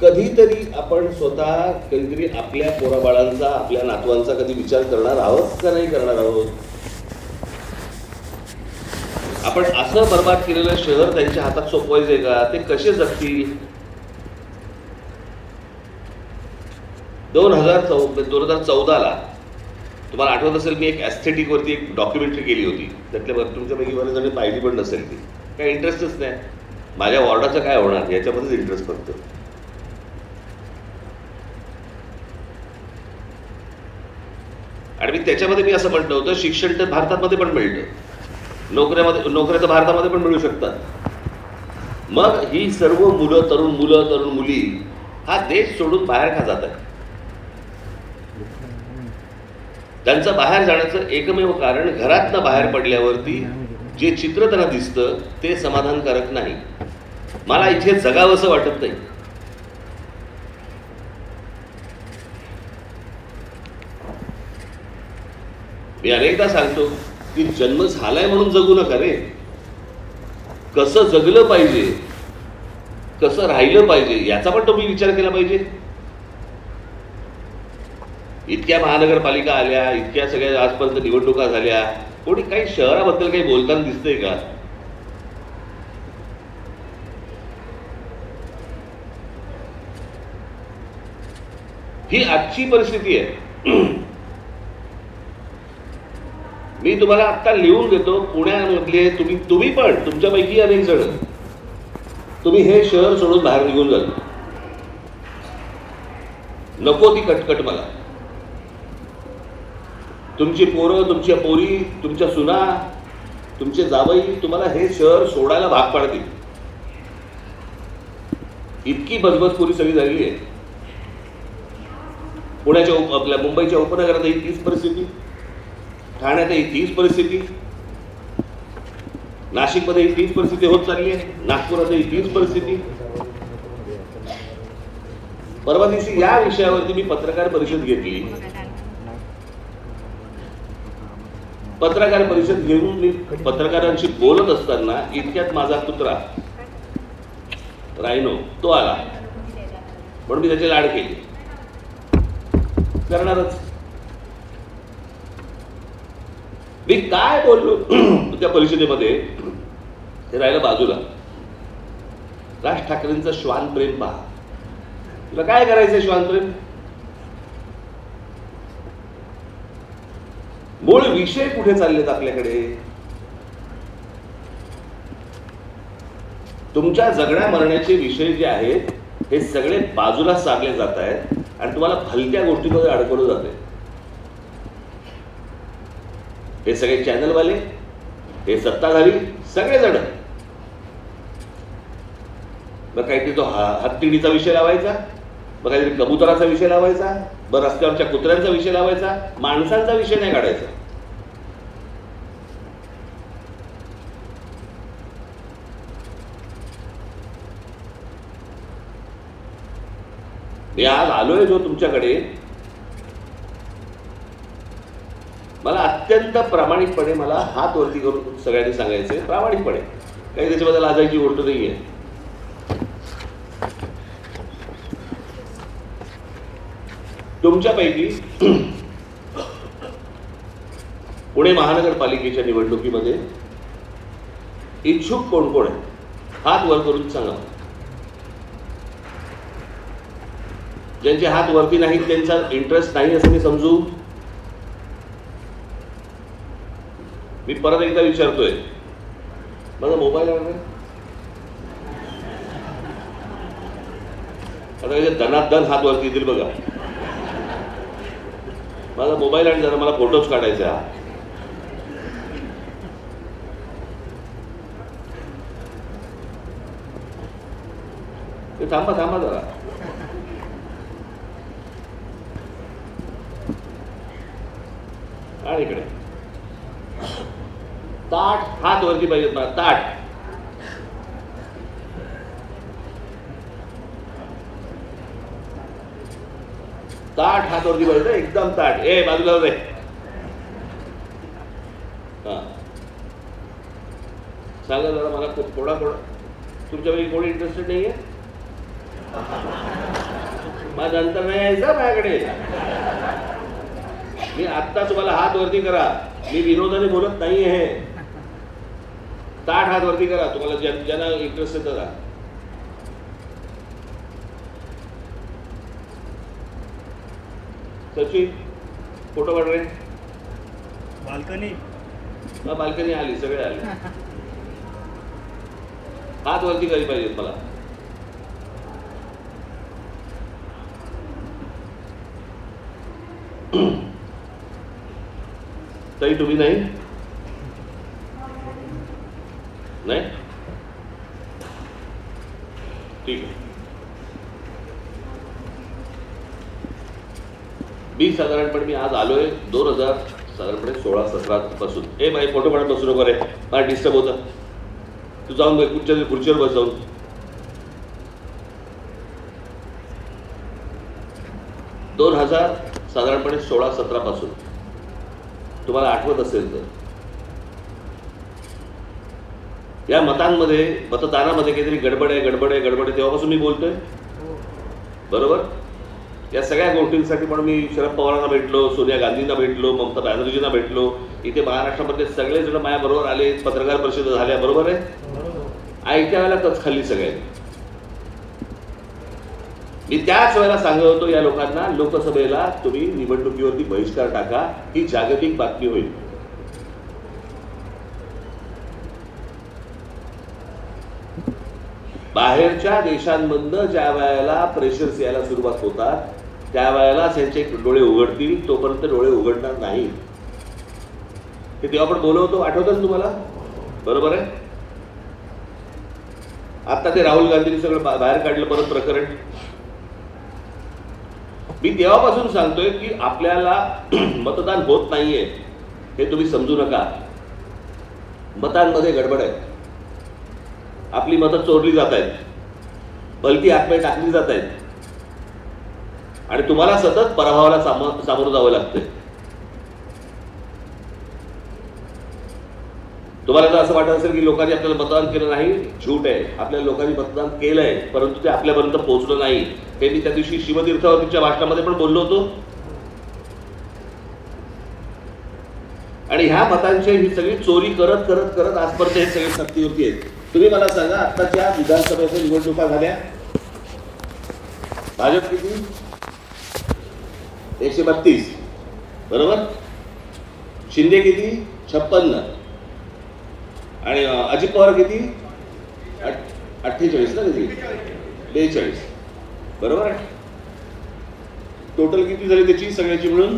कधीतरी आपण स्वतः कधीतरी आपल्या पोराबाळांचा, आपल्या नातवांचा कधी विचार करणार आहोत का नाही करणार आहोत? आपण असं बर्बाद केलेलं शहर त्यांच्या हातात सोपवायचंय का? ते कसे जगतील? 2014ला तुम्हाला आठवत असेल, मी एक ॲस्थेटिक वरती एक डॉक्युमेंटरी केली होती. त्यातल्या तुमच्यापैकी बरेच जणी पाहिली पण नसेल. ती काही इंटरेस्टच नाही. माझ्या वॉर्डाचं काय होणार याच्यामध्येच इंटरेस्ट फक्त. आणि मी त्याच्यामध्ये मी असं म्हटलं होतं, शिक्षण तर भारतामध्ये पण मिळतं, नोकऱ्या तर भारतामध्ये पण मिळू शकतात. मग ही सर्व तरुण मुली हा देश सोडून बाहेर का जात आहेत? त्यांचं बाहेर जाण्याचं एकमेव कारण, घरातनं बाहेर पडल्यावरती जे चित्र त्यांना दिसतं ते समाधानकारक नाही. मला इथे जगावंसं वाटत नाही. मी अनेकदा सांगतो की जन्म झालाय म्हणून जगू नका रे. कसं जगलं पाहिजे, कसं राहिलं पाहिजे याचा पण तुम्ही विचार केला पाहिजे. इतक्या महानगरपालिका आल्या, इतक्या सगळ्या आजपर्यंत निवडणुका झाल्या, कोणी काही शहराबद्दल काही बोलताना दिसतंय का? ही आजची परिस्थिती आहे. मी तुम्हाला आत्ता लिहून देतो, पुण्यामधले तुम्ही पण, तुमच्यापैकी अनेक जण तुम्ही हे शहर सोडून बाहेर निघून जाल. नको ती कटकट मला. तुमची पोरं, तुमच्या पोरी, तुमच्या सुना, तुमचे जावई तुम्हाला हे शहर सोडायला भाग पाडतील. इतकी बजबजपुरी सगळी झालेली आहे. पुण्याच्या आपल्या मुंबईच्या उपनगरातही तीच परिस्थिती, ठाण्यातही तीच परिस्थिती, नाशिकमध्येही तीच परिस्थिती होत चालली आहे, नागपुरातही तीच परिस्थिती. परवा दिवशी या विषयावरती मी पत्रकार परिषद घेतली. पत्रकार परिषद घेऊन मी पत्रकारांशी बोलत असताना इतक्यात माझा कुत्रा रायनो तो आला, म्हणून मी त्याचे लाड केले. करणारच. मी काय बोललो त्या परिषदेमध्ये हे राहिलं बाजूला. राज ठाकरेंचं श्वान प्रेम पहा. तुला काय करायचंय श्वान प्रेम? मूळ विषय कुठे चाललेत आपल्याकडे? तुमच्या जगण्या मरण्याचे विषय जे आहेत हे सगळे बाजूला सारले जात आहेत आणि तुम्हाला भलत्या गोष्टीमध्ये अडकवलं जाते. हे सगळे चॅनलवाले, हे सत्ताधारी, सगळेजण. मग काहीतरी तो हत्तीडीचा विषय लावायचा, मग काहीतरी कबुतराचा विषय लावायचा, मग रस्त्यावरच्या कुत्र्यांचा विषय लावायचा, माणसांचा विषय नाही काढायचा. मी आज आलोय जो तुमच्याकडे, मला अत्यंत प्रामाणिकपणे मला हात वरती करून सगळ्यांनी सांगायचे, प्रामाणिकपणे, काही त्याच्याबद्दल लाजायची गोष्ट नाहीये. तुमच्यापैकी पुणे महानगरपालिकेच्या निवडणुकीमध्ये इच्छुक कोण कोण आहे? हात वर करून सांगा. ज्यांचे हात वरती नाहीत त्यांचा इंटरेस्ट नाही असं मी समजू. मी परत एकदा विचारतोय, माझा मोबाईल आहे आता, धनाधन हात वरती येतील बघा. माझा मोबाईल आणि जरा मला फोटोज काढायचा. थांबा थांबा जरा. आणि इकडे ताट हात वरती पाहिजेत ना. ताट ताट हात वरती पाहिजे एकदम ताट. ए बाजूला रे. हा सांगा जरा मला. थोडा तुमच्यापैकी कोणी इंटरेस्टेड नाहीये? माझं नंतर नाही यायचं माझ्याकडे. मी आत्ता तुम्हाला हात वरती करा, मी विनोदाने बोलत नाही आहे. ताठ हात वरती करा तुम्हाला ज्यांना इंटरेस्ट आहे त्याला. सचिन फोटो काढ रे. बाल्कनी आली, सगळे आले. हात वरती करी पाहिजेत मला. तरी तुम्ही नाही नाही ठीक आहे. मी साधारणपणे मी आज आलोय 2000 साधारणपणे 16-17 पासून. ए बाई फोटो काढत बसू नको रे, मला डिस्टर्ब होतं. तू जाऊन खुर्चीवर बस जाऊन. साधारणपणे 16-17 पासून तुम्हाला आठवत असेल तर या मतदानामध्ये काहीतरी गडबड आहे तेव्हापासून मी बोलतोय. बरोबर. या सगळ्या गोष्टींसाठी पण मी शरद पवारांना भेटलो, सोनिया गांधींना भेटलो, ममता बॅनर्जींना भेटलो. इथे महाराष्ट्रामध्ये सगळेजण माझ्याबरोबर आले, पत्रकार परिषद झाल्या. बरोबर आहे. ऐत्या वेळेला कच खाल्ली सगळ्यांनी. मी त्याच वेळेला सांगत होतो या लोकांना, लोकसभेला तुम्ही निवडणुकीवरती बहिष्कार टाका, ही जागतिक बातमी होईल. बाहेरच्या देशांमधनं ज्या वेळेला प्रेशर्स यायला सुरुवात होतात त्यावेळेला त्यांचे डोळे उघडतील, तोपर्यंत डोळे उघडणार नाही. ते तेव्हा आपण बोलवतो, आठवतं ना तुम्हाला? बरोबर आहे. आता ते राहुल गांधींनी सगळं बाहेर काढलं परत प्रकरण. मी तेव्हापासून सांगतोय की आपल्याला मतदान होत नाहीये हे तुम्ही समजू नका. मतांमध्ये गडबड आहे. आपली मतं चोरली जात आहेत, भलती आत्म्या टाकली जात आहेत आणि तुम्हाला सतत पराभवाला सामोरं जावं लागतंय. तुम्हाला जर असं वाटत असेल की लोकांनी आपल्याला मतदान केलं नाही, झूट आहे. आपल्या लोकांनी मतदान केलंय, परंतु ते आपल्यापर्यंत पोहोचलं नाही. हे मी त्या दिवशी शिवतीर्थावरतीच्या भाषणामध्ये पण बोललो होतो. आणि ह्या मतांची ही सगळी चोरी करत करत करत आजपर्यंत हे सगळे सत्तेवरती आहेत. तुम्ही मला सांगा, आत्ताच्या विधानसभेच्या निवडणुका झाल्या, भाजप किती? 132. बरोबर. शिंदे किती? 56. आणि अजित पवार किती? 48 ना, किती? 42. बरोबर आहे. टोटल किती झाली त्याची सगळ्याची मिळून?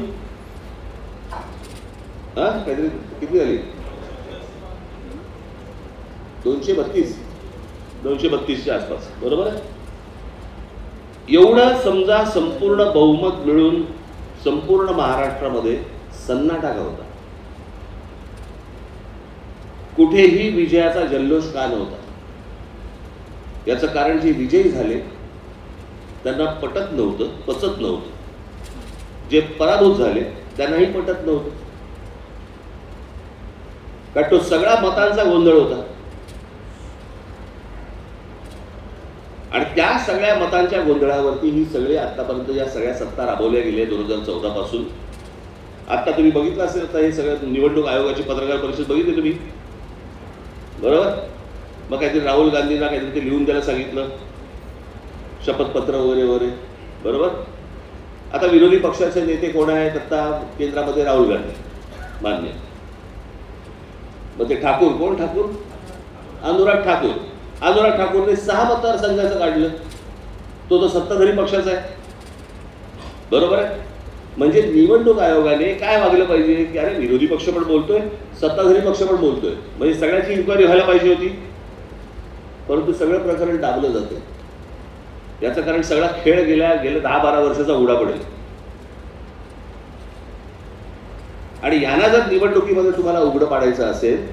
काहीतरी किती झाली? 232च्या आसपास. बरोबर आहे. एवढं समजा संपूर्ण बहुमत मिळून संपूर्ण महाराष्ट्रामध्ये सन्नाटा होता. कुठेही विजयाचा जल्लोष का नव्हता. याचं कारण जे विजयी झाले त्यांना पटत नव्हतं, पचत नव्हतं. जे पराभूत झाले त्यांनाही पटत नव्हतं. कारण तो सगळा मतांचा गोंधळ होता. आणि त्या सगळ्या मतांच्या गोंधळावरती ही सगळे आतापर्यंत या सगळ्या सत्ता राबवल्या गेल्या 2014 पासून. आता तुम्ही बघितलं असेल, आता हे सगळं निवडणूक आयोगाची पत्रकार परिषद बघितली तुम्ही. बरोबर. मग काहीतरी राहुल गांधींना काहीतरी ते लिहून द्यायला सांगितलं, शपथपत्र वगैरे वगैरे. बरोबर. आता विरोधी पक्षाचे नेते कोण आहेत आता केंद्रामध्ये? राहुल गांधी मान्य. मग ते ठाकूर कोण? ठाकूर अनुराग ठाकूर. अनुराग ठाकूरने 6 मतदारसंघाचं काढलं. तो सत्ताधारी पक्षाचा आहे. बरोबर आहे. म्हणजे निवडणूक आयोगाने काय वागलं पाहिजे की अरे विरोधी पक्ष पण बोलतोय, सत्ताधारी पक्ष पण बोलतोय, म्हणजे सगळ्याची इन्क्वायरी व्हायला पाहिजे होती. परंतु सगळं प्रकरण दाबलं जातं. याचं कारण सगळा खेळ गेल्या 10-12 वर्षाचा उडा पडेल. आणि यांना जर निवडणुकीमध्ये तुम्हाला उघडं पाडायचं असेल,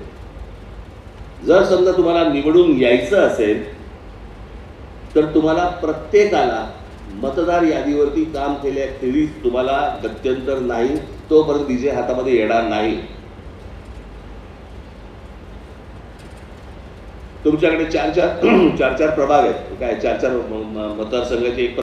जर समजा तुम्हाला निवडून यायचं असेल, तर तुम्हाला प्रत्येकाला मतदार यादीवरती काम केल्याखेरीज तुम्हाला गत्यंतर नाही, तोपर्यंत विजय हातामध्ये येणार नाही. तुमच्याकडे 4-4 प्रभाग आहेत. काय 4-4 मतदारसंघाचे एक